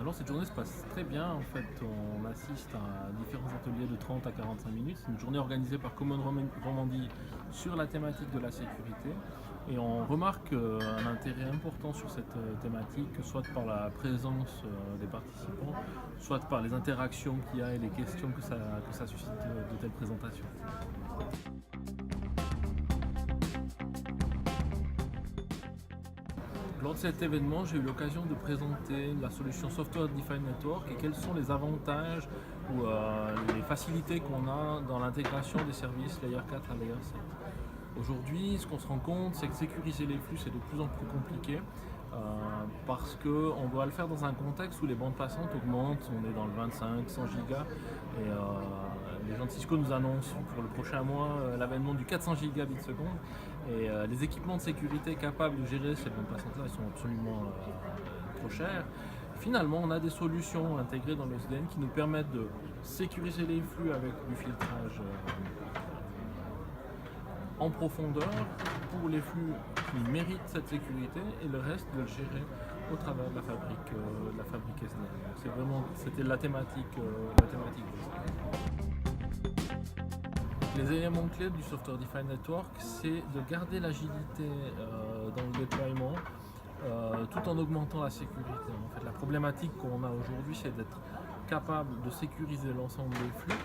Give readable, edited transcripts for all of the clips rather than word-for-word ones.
Alors cette journée se passe très bien, en fait on assiste à différents ateliers de 30 à 45 minutes. C'est une journée organisée par Common Romandie sur la thématique de la sécurité et on remarque un intérêt important sur cette thématique, soit par la présence des participants, soit par les interactions qu'il y a et les questions que ça suscite de telles présentations. Lors de cet événement, j'ai eu l'occasion de présenter la solution Software Defined Network et quels sont les avantages ou les facilités qu'on a dans l'intégration des services Layer 4 à Layer 7. Aujourd'hui, ce qu'on se rend compte, c'est que sécuriser les flux, c'est de plus en plus compliqué euh, parce qu'on doit le faire dans un contexte où les bandes passantes augmentent. On est dans le 25, 100 gigas et les gens de Cisco nous annoncent pour le prochain mois l'avènement du 400 gigabits seconde. Et les équipements de sécurité capables de gérer ces bandes passantes-là, ils sont absolument trop chers. Finalement, on a des solutions intégrées dans le SDN qui nous permettent de sécuriser les flux avec du filtrage en profondeur pour les flux qui méritent cette sécurité et le reste de le gérer au travers de la fabrique SDN. Donc c'était la thématique du SDN. Les éléments clés du Software Defined Network, c'est de garder l'agilité dans le déploiement tout en augmentant la sécurité. En fait, la problématique qu'on a aujourd'hui, c'est d'être capable de sécuriser l'ensemble des flux,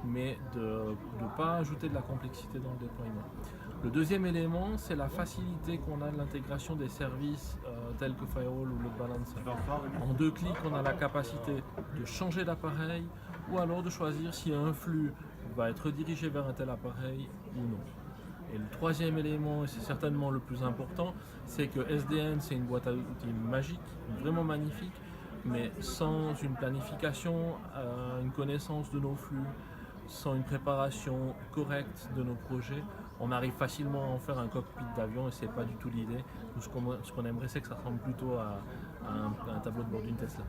mais de ne pas ajouter de la complexité dans le déploiement. Le deuxième élément, c'est la facilité qu'on a de l'intégration des services tels que Firewall ou Load Balancer. En 2 clics, on a la capacité de changer d'appareil ou alors de choisir si un flux va être redirigé vers un tel appareil ou non. Et le troisième élément, et c'est certainement le plus important, c'est que SDN, c'est une boîte à outils magique, vraiment magnifique, mais sans une planification, une connaissance de nos flux, sans une préparation correcte de nos projets, on arrive facilement à en faire un cockpit d'avion et c'est pas du tout l'idée. Ce qu'on aimerait, c'est que ça ressemble plutôt à un tableau de bord d'une Tesla.